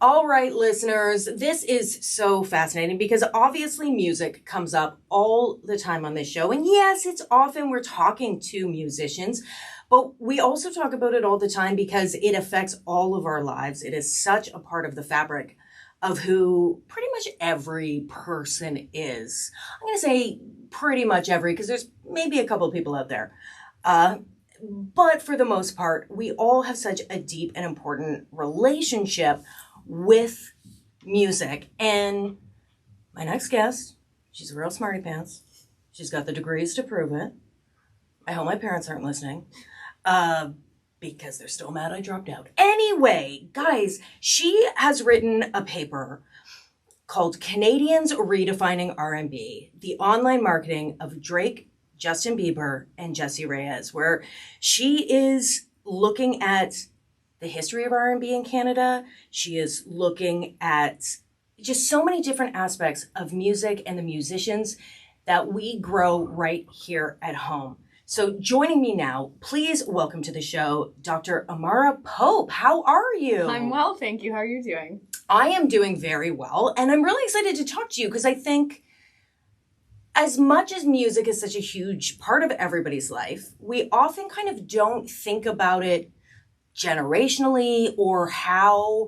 All right, listeners, this is so fascinating because obviously music comes up all the time on this show. And yes, it's often we're talking to musicians, but we also talk about it all the time because it affects all of our lives. It is such a part of the fabric of who pretty much every person is. I'm going to say pretty much every, because there's maybe a couple of people out there. But for the most part, we all have such a deep and important relationship with music. And my next guest, she's a real smarty pants. She's got the degrees to prove it. I hope my parents aren't listening because they're still mad I dropped out. Anyway, guys, she has written a paper called Canadians Redefining R&B, the online marketing of Drake, Justin Bieber, and Jessie Reyez, where she is looking at the history of R&B in Canada. She is looking at just so many different aspects of music and the musicians that we grow right here at home. So joining me now, please welcome to the show, Dr. Amara Pope. How are you? I'm well, thank you. How are you doing? I am doing very well, and I'm really excited to talk to you because I think as much as music is such a huge part of everybody's life, we often kind of don't think about it generationally or how,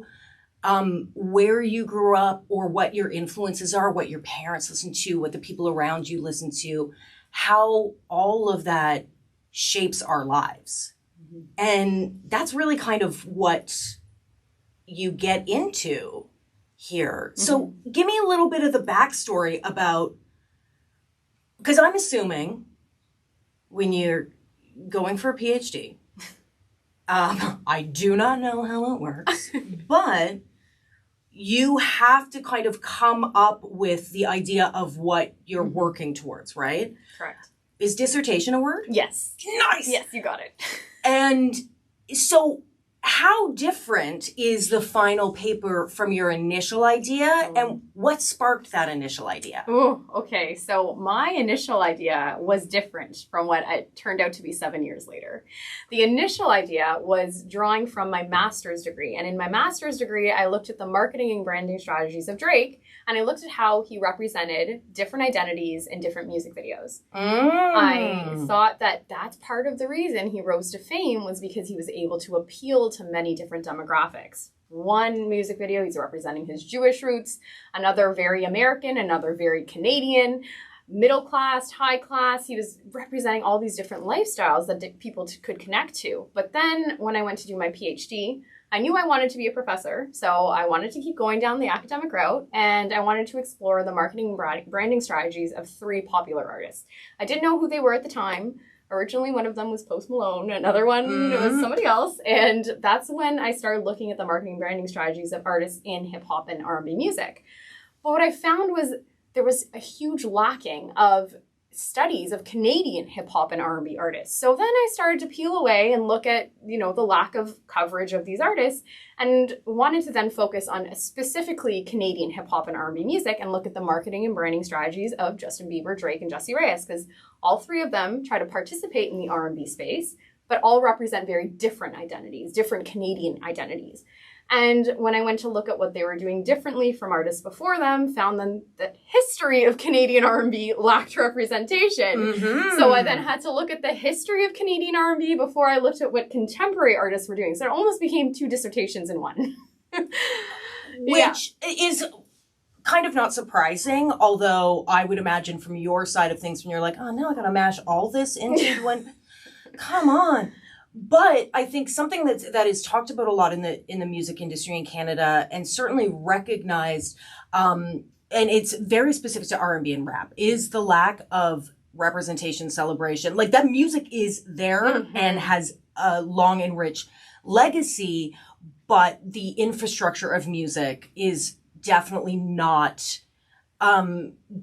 where you grew up or what your influences are, what your parents listen to, what the people around you listen to, how all of that shapes our lives. Mm-hmm. And that's really kind of what you get into here. Mm-hmm. So give me a little bit of the backstory about, because I'm assuming when you're going for a PhD, I do not know how it works, but you have to kind of come up with the idea of what you're working towards, right? Correct. Is dissertation a word? Yes. Nice! Yes, you got it. And so how different is the final paper from your initial idea, and what sparked that initial idea? Oh, okay. So my initial idea was different from what it turned out to be 7 years later. The initial idea was drawing from my master's degree. And in my master's degree, I looked at the marketing and branding strategies of Drake, and I looked at how he represented different identities in different music videos. I thought that that's part of the reason he rose to fame was because he was able to appeal to many different demographics. One music video, he's representing his Jewish roots, another very American, another very Canadian, middle class, high class. He was representing all these different lifestyles that people could connect to. But then when I went to do my PhD, I knew I wanted to be a professor, so I wanted to keep going down the academic route, and I wanted to explore the marketing and branding strategies of 3 popular artists. I didn't know who they were at the time. Originally, one of them was Post Malone, another one was somebody else, and that's when I started looking at the marketing and branding strategies of artists in hip-hop and R&B music. But what I found was there was a huge lacking of studies of Canadian hip-hop and R&B artists. So then I started to peel away and look at, the lack of coverage of these artists and wanted to then focus on specifically Canadian hip-hop and R&B music and look at the marketing and branding strategies of Justin Bieber, Drake, and Jessie Reyez, because all 3 of them try to participate in the R&B space, but all represent very different identities, different Canadian identities. And when I went to look at what they were doing differently from artists before them, found them that history of Canadian R&B lacked representation. Mm-hmm. So I then had to look at the history of Canadian R&B before I looked at what contemporary artists were doing. So it almost became 2 dissertations in one. Which is kind of not surprising, although I would imagine from your side of things when you're like, oh, now I gotta mash all this into one. Come on. But I think something that is talked about a lot in the music industry in Canada and certainly recognized, and it's very specific to R&B and rap, is the lack of representation, celebration. Like that music is there and has a long and rich legacy, but the infrastructure of music is definitely not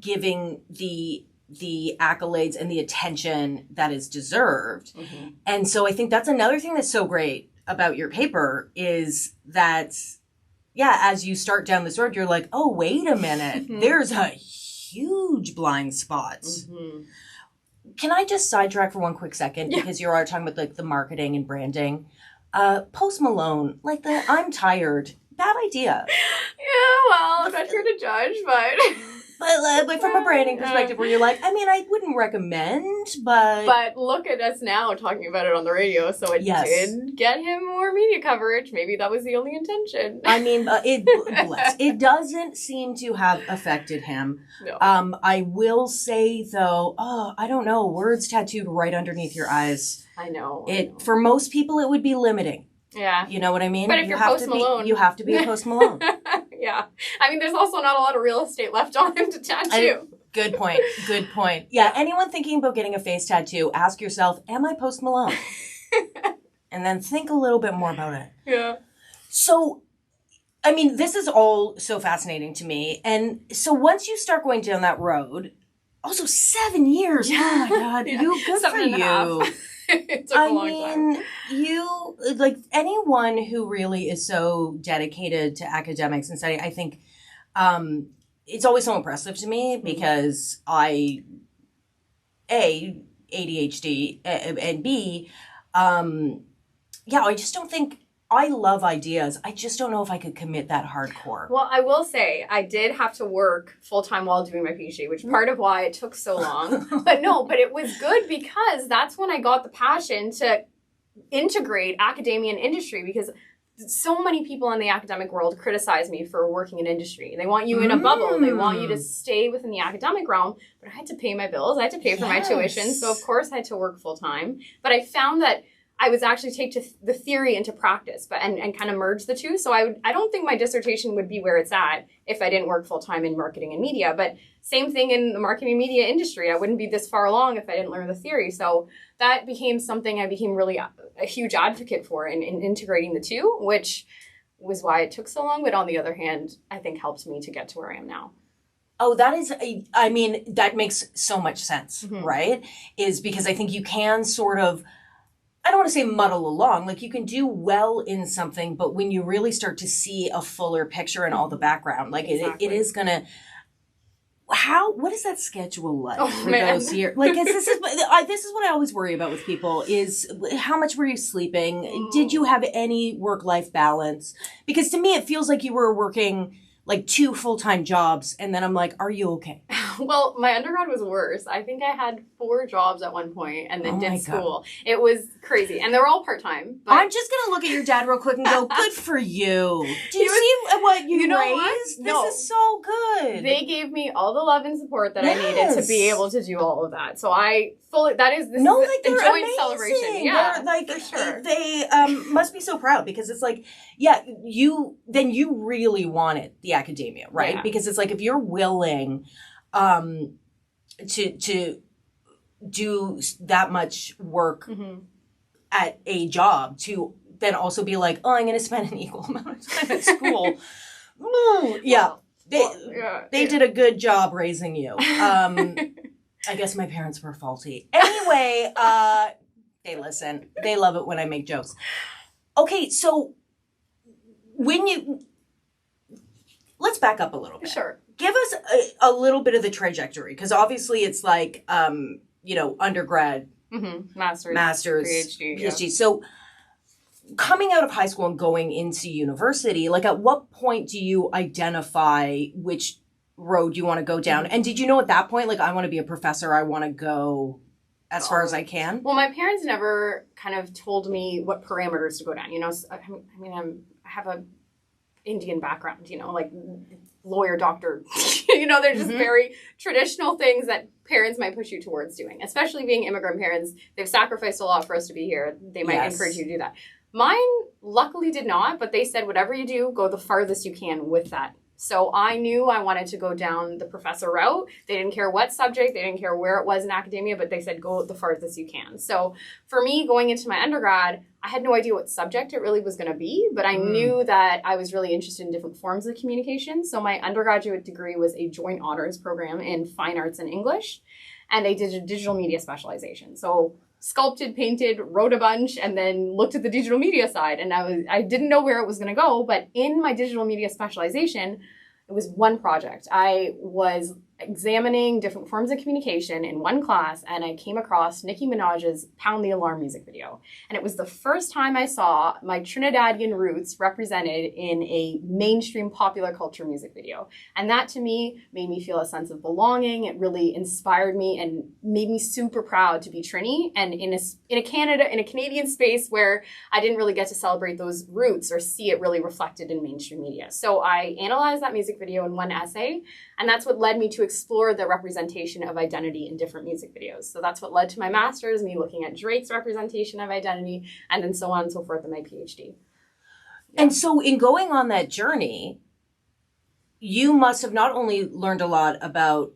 giving the accolades and the attention that is deserved. Mm-hmm. And so I think that's another thing that's so great about your paper is that, as you start down this road, you're like, oh, wait a minute, there's a huge blind spot. Mm-hmm. Can I just sidetrack for one quick second? Yeah. Because you're already talking about like the marketing and branding. Post Malone, like the I'm tired bad idea. Yeah, well, I'm not here to judge, but... But like from a branding perspective where you're like, I mean, I wouldn't recommend, but... But look at us now talking about it on the radio, so it did get him more media coverage. Maybe that was the only intention. I mean, it doesn't seem to have affected him. No. I will say, though, I don't know, words tattooed right underneath your eyes. I know. For most people, it would be limiting. Yeah. You know what I mean? But if you're Post Malone. You have to be a Post Malone. Yeah. I mean, there's also not a lot of real estate left on him to tattoo. Good point. Good point. Yeah, anyone thinking about getting a face tattoo, ask yourself, am I Post Malone? And then think a little bit more about it. Yeah. So, I mean, this is all so fascinating to me. And so once you start going down that road, also 7 years. Yeah. Oh, my God. Yeah. Good 7 for and a you. half. It took a long time. You, like anyone who really is so dedicated to academics and study, I think it's always so impressive to me because ADHD, and B, I just don't think, I love ideas. I just don't know if I could commit that hardcore. Well, I will say I did have to work full-time while doing my PhD, which is part of why it took so long. But it was good because that's when I got the passion to integrate academia and industry, because so many people in the academic world criticize me for working in industry. They want you in a bubble. They want you to stay within the academic realm. But I had to pay my bills. I had to pay for my tuition. So, of course, I had to work full-time. But I found that I was actually take the theory into practice, and kind of merge the two. So I don't think my dissertation would be where it's at if I didn't work full-time in marketing and media. But same thing in the marketing and media industry. I wouldn't be this far along if I didn't learn the theory. So that became something I became really a huge advocate for in integrating the two, which was why it took so long. But on the other hand, I think helped me to get to where I am now. Oh, that makes so much sense, right? Is because I think you can sort of, I don't want to say muddle along, like you can do well in something, but when you really start to see a fuller picture and all the background, like it is going to, what is that schedule like for those here? Like, this is what I always worry about with people is how much were you sleeping? Did you have any work-life balance? Because to me, it feels like you were working like 2 full-time jobs. And then I'm like, are you okay? Well, my undergrad was worse. I think I had 4 jobs at one point and then did school. God. It was crazy. And they were all part-time. But I'm just going to look at your dad real quick and go, good for you. Do you see what you raised? What? This is so good. They gave me all the love and support that I needed to be able to do all of that. So I fully, this is a joint amazing. Celebration. Yeah, for sure. They must be so proud because it's like, you really wanted the academia, right? Yeah. Because it's like, if you're willing to do that much work at a job to then also be like, I'm going to spend an equal amount of time at school. They did a good job raising you. I guess my parents were faulty. Anyway, they listen. They love it when I make jokes. Okay, so let's back up a little bit. Sure. Give us a little bit of the trajectory, because obviously it's like, undergrad, master's, PhD. Yeah. So coming out of high school and going into university, like at what point do you identify which road you want to go down? And did you know at that point, like, I want to be a professor, I want to go as far as I can? Well, my parents never kind of told me what parameters to go down. I have a Indian background, like lawyer, doctor, they're just very traditional things that parents might push you towards doing, especially being immigrant parents. They've sacrificed a lot for us to be here. They might encourage you to do that. Mine luckily did not, but they said, whatever you do, go the farthest you can with that. So I knew I wanted to go down the professor route. They didn't care what subject, they didn't care where it was in academia, but they said, go the farthest you can. So for me, going into my undergrad, I had no idea what subject it really was going to be, but I knew that I was really interested in different forms of communication. So my undergraduate degree was a joint honors program in fine arts and English, and I did a digital media specialization. So sculpted, painted, wrote a bunch, and then looked at the digital media side. And I didn't know where it was going to go, but in my digital media specialization, it was one project. I was examining different forms of communication in one class, and I came across Nicki Minaj's Pound the Alarm music video. And it was the first time I saw my Trinidadian roots represented in a mainstream popular culture music video. And that to me made me feel a sense of belonging. It really inspired me and made me super proud to be Trini, and in a Canadian space where I didn't really get to celebrate those roots or see it really reflected in mainstream media. So I analyzed that music video in one essay, and that's what led me to explore the representation of identity in different music videos. So that's what led to my master's, me looking at Drake's representation of identity, and then so on and so forth in my PhD. Yeah. And so in going on that journey, you must have not only learned a lot about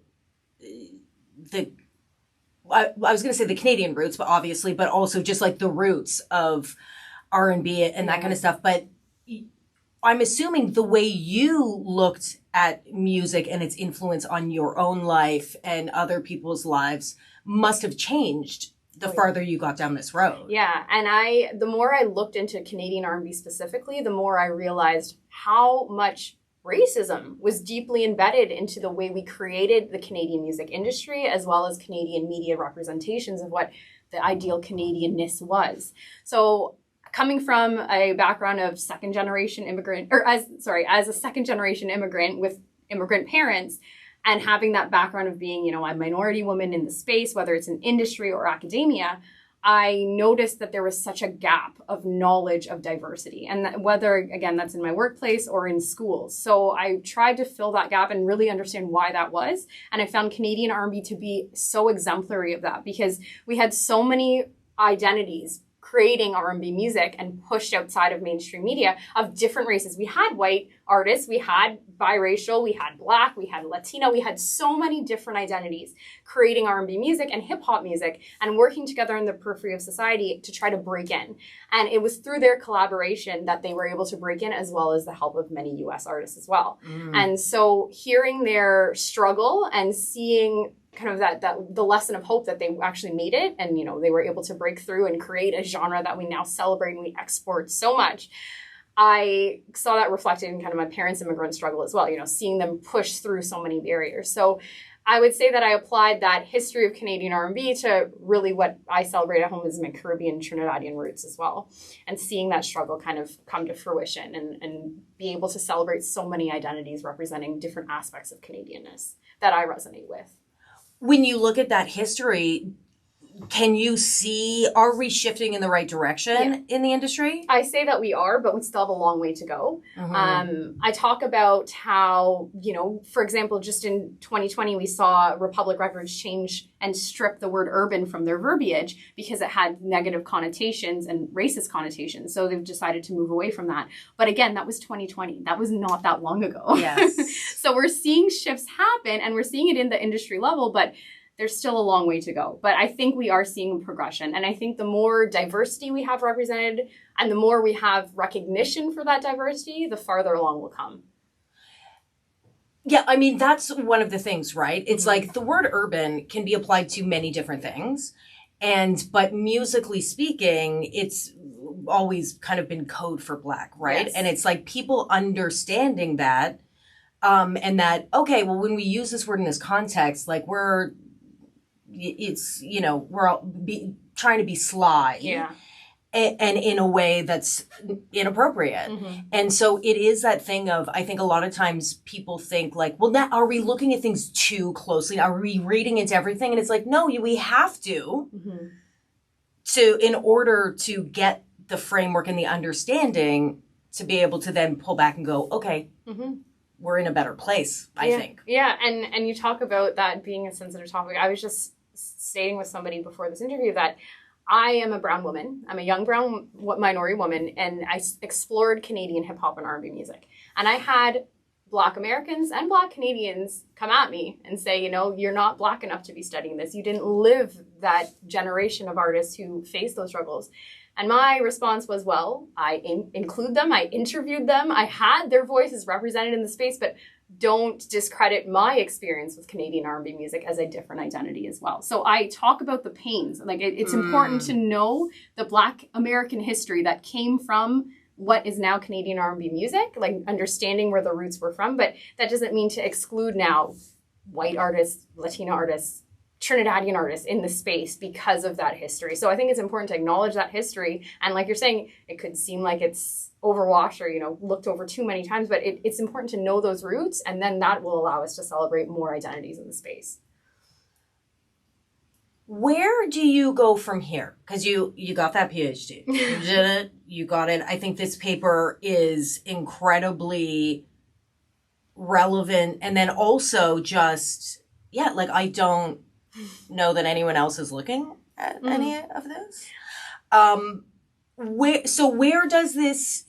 I was going to say the Canadian roots, but obviously, but also just like the roots of R&B and that kind of stuff. But I'm assuming the way you looked at music and its influence on your own life and other people's lives must have changed the farther you got down this road. Yeah, and the more I looked into Canadian R&B specifically, the more I realized how much racism was deeply embedded into the way we created the Canadian music industry, as well as Canadian media representations of what the ideal Canadianness was. So coming from a background of second generation immigrant, as a second generation immigrant with immigrant parents, and having that background of being, a minority woman in the space, whether it's in industry or academia, I noticed that there was such a gap of knowledge of diversity, and that whether, again, that's in my workplace or in schools. So I tried to fill that gap and really understand why that was. And I found Canadian R&B to be so exemplary of that, because we had so many identities creating R&B music and pushed outside of mainstream media of different races. We had white artists, we had biracial, we had Black, we had Latino, we had so many different identities creating R&B music and hip hop music and working together in the periphery of society to try to break in. And it was through their collaboration that they were able to break in, as well as the help of many US artists as well. And so hearing their struggle and seeing kind of that the lesson of hope that they actually made it, and they were able to break through and create a genre that we now celebrate and we export so much. I saw that reflected in kind of my parents' immigrant struggle as well, seeing them push through so many barriers. So I would say that I applied that history of Canadian R&B to really what I celebrate at home as my Caribbean Trinidadian roots as well, and seeing that struggle kind of come to fruition and be able to celebrate so many identities representing different aspects of Canadianness that I resonate with. When you look at that history, can you see, are we shifting in the right direction in the industry? I say that we are, but we still have a long way to go. I talk about how, for example, just in 2020, we saw Republic Records change and strip the word urban from their verbiage because it had negative connotations and racist connotations. So they've decided to move away from that. But again, that was 2020. That was not that long ago. Yes. So we're seeing shifts happen, and we're seeing it in the industry level, but there's still a long way to go. But I think we are seeing progression. And I think the more diversity we have represented and the more we have recognition for that diversity, the farther along we'll come. Yeah, I mean, that's one of the things, right? It's like the word urban can be applied to many different things. But musically speaking, it's always kind of been code for Black, right? Yes. And it's like people understanding that, and that, okay, well, when we use this word in this context, like we're all trying to be sly. Yeah. And in a way that's inappropriate. And so it is that thing of, I think a lot of times people think like, well, now are we looking at things too closely? Are we reading into everything? And it's like, no, we have to in order to get the framework and the understanding to be able to then pull back and go, okay, we're in a better place, I think. Yeah, and you talk about that being a sensitive topic. I was just stating with somebody before this interview that I am a brown woman. I'm a young brown minority woman, and I explored Canadian hip hop and R&B music. And I had Black Americans and Black Canadians come at me and say, you're not Black enough to be studying this. You didn't live that generation of artists who faced those struggles. And my response was, well, I include them, I interviewed them, I had their voices represented in the space, but don't discredit my experience with Canadian R&B music as a different identity as well. So I talk about the pains. Like it's important to know the Black American history that came from what is now Canadian R&B music, like understanding where the roots were from, but that doesn't mean to exclude now white artists, Latina artists, Trinidadian artists in the space because of that history. So I think it's important to acknowledge that history. And like you're saying, it could seem like it's overwashed or, looked over too many times, but it's important to know those roots. And then that will allow us to celebrate more identities in the space. Where do you go from here? Because you got that PhD. You did it. You got it. I think this paper is incredibly relevant. And then also just, I don't know that anyone else is looking at any of this. Where does this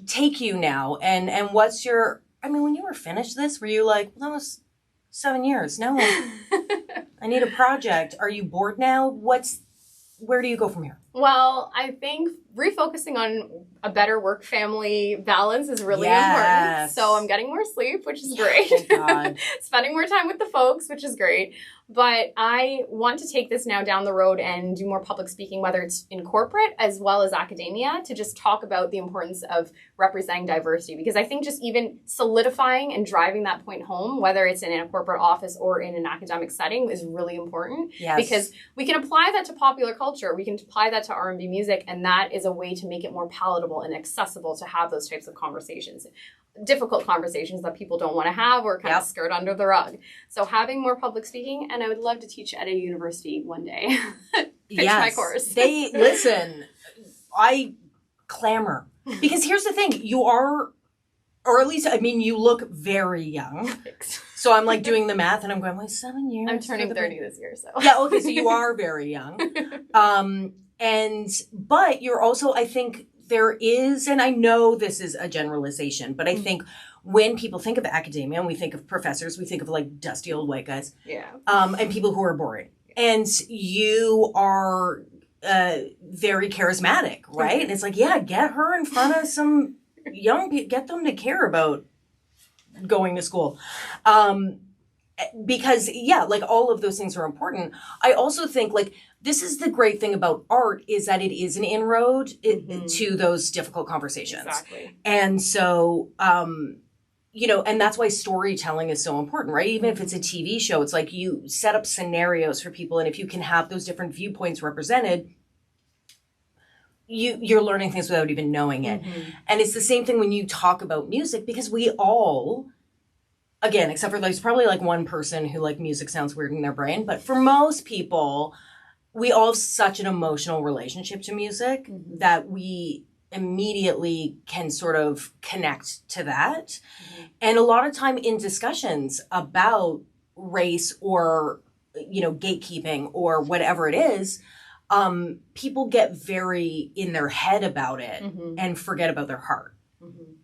take you now? And what's your, when you were finished this, were you like, well, that was 7 years. No, I need a project. Are you bored now? Where do you go from here? Well, I think refocusing on a better work-family balance is really important. So I'm getting more sleep, which is great. Oh God. Spending more time with the folks, which is great. But I want to take this now down the road and do more public speaking, whether it's in corporate as well as academia, to just talk about the importance of representing diversity. Because I think just even solidifying and driving that point home, whether it's in a corporate office or in an academic setting, is really important. Yes. Because we can apply that to popular culture. We can apply that to R&B music, and that is a way to make it more palatable and accessible to have those types of conversations. Difficult conversations that people don't want to have or kind of skirt under the rug. So having more public speaking, and I would love to teach at a university one day. Pitch my course. Listen, I clamor. Because here's the thing, you are, or at least, you look very young. Thanks. So I'm like doing the math and I'm going, 7 years? I'm turning 30 this year, so. Yeah, okay, so you are very young. But you're also, I think, there is, and I know this is a generalization, but I think when people think of academia and we think of professors, we think of like dusty old white guys. Yeah. And people who are boring. And you are very charismatic, right? And it's like, get her in front of some young people, get them to care about going to school. Because, all of those things are important. I also think, this is the great thing about art, is that it is an inroad to those difficult conversations. Exactly. And so, and that's why storytelling is so important, right? Even if it's a TV show, it's like you set up scenarios for people. And if you can have those different viewpoints represented, you're learning things without even knowing it. And it's the same thing when you talk about music, because we all, again, except for there's probably one person who music sounds weird in their brain, but for most people, we all have such an emotional relationship to music that we immediately can sort of connect to that. And a lot of time in discussions about race or, gatekeeping or whatever it is, people get very in their head about it and forget about their heart.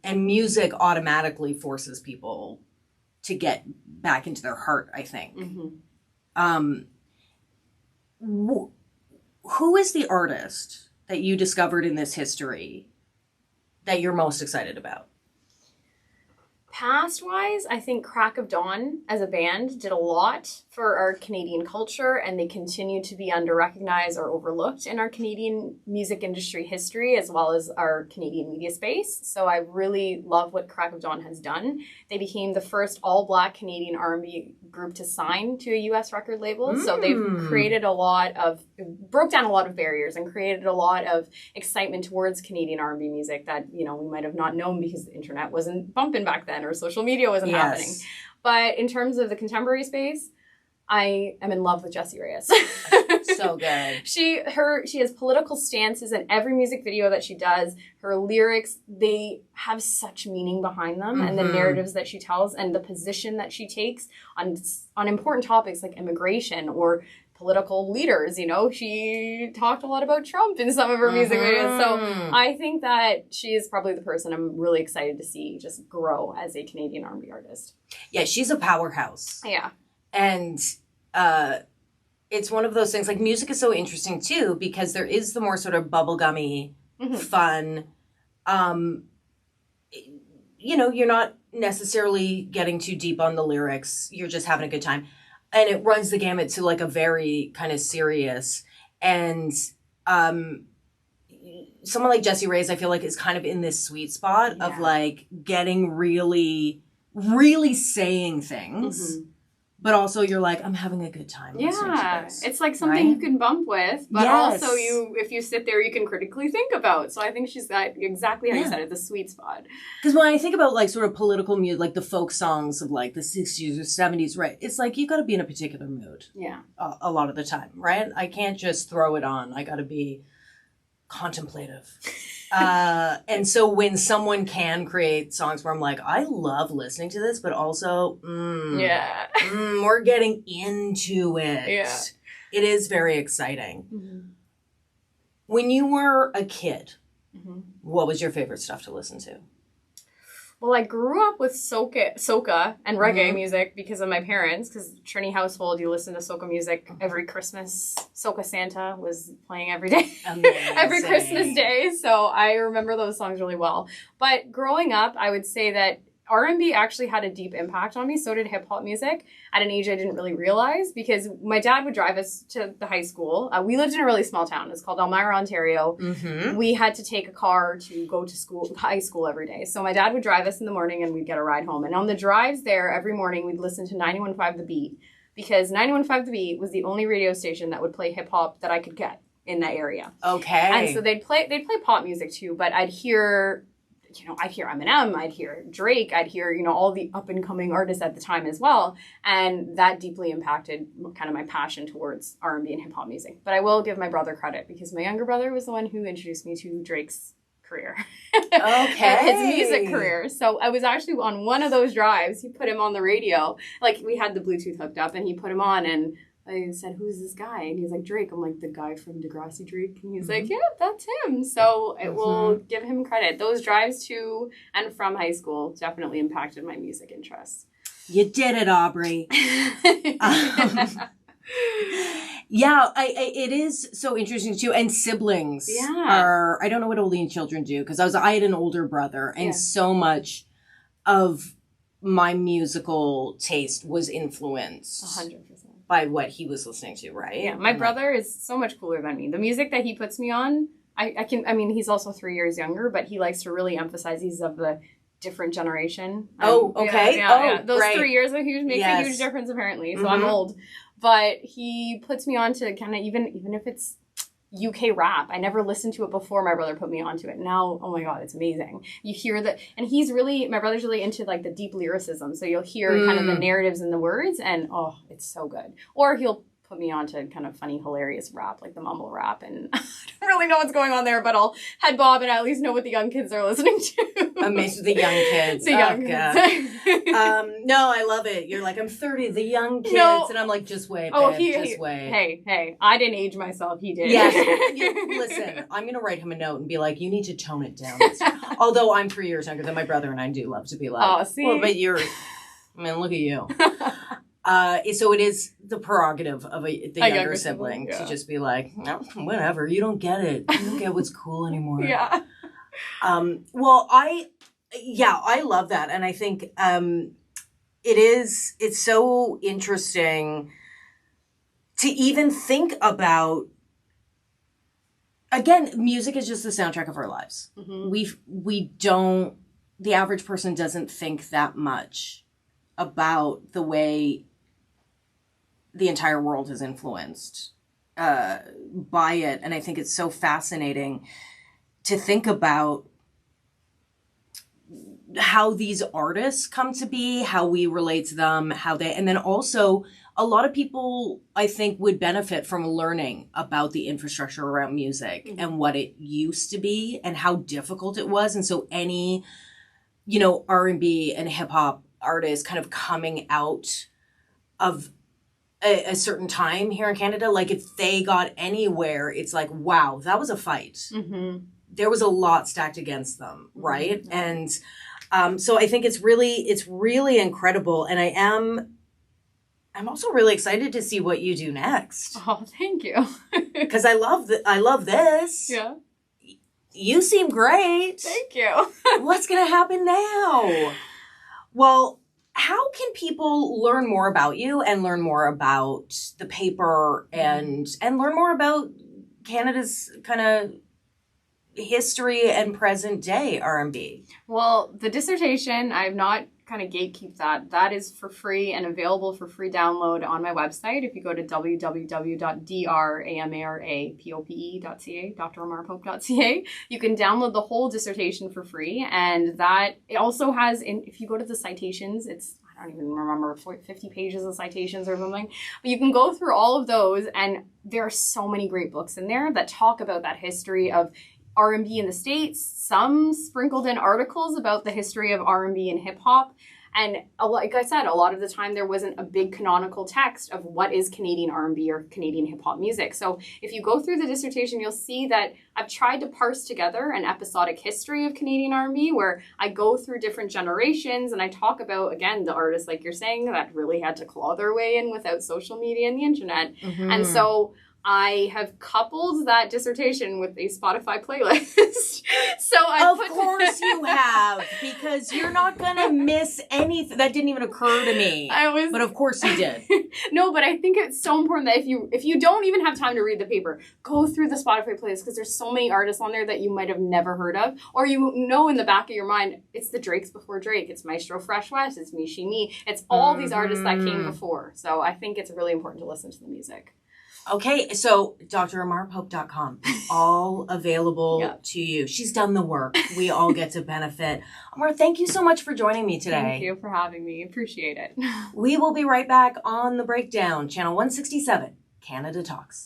And music automatically forces people to get back into their heart, I think. Who is the artist that you discovered in this history that you're most excited about? Past-wise, I think Crack of Dawn as a band did a lot for our Canadian culture, and they continue to be under-recognized or overlooked in our Canadian music industry history, as well as our Canadian media space. So I really love what Crack of Dawn has done. They became the first all-Black Canadian R&B group to sign to a U.S. record label. So they've created broke down a lot of barriers and created a lot of excitement towards Canadian R&B music that, we might have not known because the internet wasn't bumping back then or social media wasn't happening. But in terms of the contemporary space, I am in love with Jessie Reyes. So good. She has political stances in every music video that she does. Her lyrics, they have such meaning behind them, and the narratives that she tells and the position that she takes on important topics like immigration or political leaders. She talked a lot about Trump in some of her music videos. So I think that she is probably the person I'm really excited to see just grow as a Canadian R&B artist. Yeah, she's a powerhouse. Yeah. And it's one of those things, music is so interesting too, because there is the more sort of bubblegummy, fun, you're not necessarily getting too deep on the lyrics. You're just having a good time. And it runs the gamut to a very kind of serious. And someone like Jessie Reyes, I feel like, is kind of in this sweet spot of getting really, really saying things but also you're like, I'm having a good time listening to this. It's like something you can bump with, but Yes. also if you sit there, you can critically think about. So I think she's got exactly how you said it, the sweet spot. Because when I think about like sort of political music, like the folk songs of like the 60s or 70s, right? It's like you got to be in a particular mood. Yeah. A lot of the time, right? I can't just throw it on. I got to be contemplative. And so when someone can create songs where I'm like, I love listening to this, but also, we're getting into it. Yeah. It is very exciting. Mm-hmm. When you were a kid, Mm-hmm. what was your favorite stuff to listen to? Well, I grew up with soca and reggae Mm-hmm. music because of my parents, because Trini household, you listen to soca music every Christmas. Soca Santa was playing every day, every Christmas day. So I remember those songs really well. But growing up, I would say that R&B actually had a deep impact on me. So did hip hop music at an age I didn't really realize, because my dad would drive us to the high school. We lived in a really small town. It's called Elmira, Ontario. Mm-hmm. We had to take a car to go to high school every day. So my dad would drive us in the morning and we'd get a ride home. And on the drives there every morning, we'd listen to 91.5 The Beat, because 91.5 The Beat was the only radio station that would play hip hop that I could get in that area. Okay. And so they'd play pop music too, but I'd hear Eminem, I'd hear Drake, I'd hear, all the up and coming artists at the time as well. And that deeply impacted kind of my passion towards R&B and hip hop music. But I will give my brother credit, because my younger brother was the one who introduced me to Drake's career. Okay. His music career. So I was actually on one of those drives. He put him on the radio. Like, we had the Bluetooth hooked up and he put him on, and I said, "Who's this guy?" And he's like, "Drake." I'm like, "The guy from Degrassi Drake?" And he's like, "Yeah, that's him." So it will give him credit. Those drives to and from high school definitely impacted my music interests. You did it, Aubrey. It is so interesting too. And siblings are, I don't know what only children do, because I had an older brother, and so much of my musical taste was influenced 100%. by what he was listening to, right? Yeah, my brother is so much cooler than me. The music that he puts me on, he's also 3 years younger, but he likes to really emphasize he's of the different generation. Okay. Yeah. Those right. 3 years makes a huge difference, apparently. So I'm old. But he puts me on to kind of, even if it's UK rap. I never listened to it before my brother put me onto it. Now, oh my God, it's amazing. You hear that, and my brother's really into like the deep lyricism. So you'll hear kind of the narratives and the words, and oh, it's so good. Or he'll put me on to kind of funny, hilarious rap, like the mumble rap, and I don't really know what's going on there, but I'll head bob and I at least know what the young kids are listening to. Amazing, the young kids. The young kids. No, I love it. You're like, I'm 30, the young kids, and I'm like, just wait, babe, just wait. Hey, I didn't age myself, he did. Yes. Listen, I'm going to write him a note and be like, you need to tone it down. Although I'm 3 years younger than my brother, and I do love to be like, oh, see? Well, but look at you. So it is the prerogative of the younger sibling to just be like, no, whatever, you don't get it. You don't get what's cool anymore. Yeah. Well, I love that. And I think it's so interesting to even think about, again, music is just the soundtrack of our lives. Mm-hmm. The average person doesn't think that much about the way the entire world is influenced by it. And I think it's so fascinating to think about how these artists come to be, how we relate to them, and then also a lot of people, I think, would benefit from learning about the infrastructure around music and what it used to be and how difficult it was. And so any, R&B and hip hop artists kind of coming out of a certain time here in Canada, like if they got anywhere, it's like, wow, that was a fight. Mm-hmm. There was a lot stacked against them, right? Mm-hmm. And so I think it's really incredible. And I'm also really excited to see what you do next. Oh, thank you. Because I love this. Yeah. You seem great. Thank you. What's going to happen now? Well, how can people learn more about you and learn more about the paper and learn more about Canada's kind of history and present day R&B? Well, the dissertation, I've not kind of gatekeep that is for free and available for free download on my website. If you go to www.dramarapope.ca, dramarapope.ca, you can download the whole dissertation for free. And that it also has, if you go to the citations, it's, I don't even remember, 50 pages of citations or something. But you can go through all of those, and there are so many great books in there that talk about that history of R&B in the States, some sprinkled in articles about the history of R&B and hip hop. And like I said, a lot of the time there wasn't a big canonical text of what is Canadian R&B or Canadian hip hop music. So if you go through the dissertation, you'll see that I've tried to parse together an episodic history of Canadian R&B where I go through different generations and I talk about, again, the artists, like you're saying, that really had to claw their way in without social media and the internet. Mm-hmm. And so I have coupled that dissertation with a Spotify playlist. Of course you have, because you're not going to miss anything. That didn't even occur to me. But of course you did. No, but I think it's so important that if you don't even have time to read the paper, go through the Spotify playlist, because there's so many artists on there that you might have never heard of, or you know in the back of your mind, it's the Drakes before Drake, it's Maestro Fresh West, it's Me She Me, it's all these artists that came before. So I think it's really important to listen to the music. Okay, so DrAmaraPope.com, all available to you. She's done the work. We all get to benefit. Amara, thank you so much for joining me today. Thank you for having me. Appreciate it. We will be right back on The Breakdown, Channel 167, Canada Talks.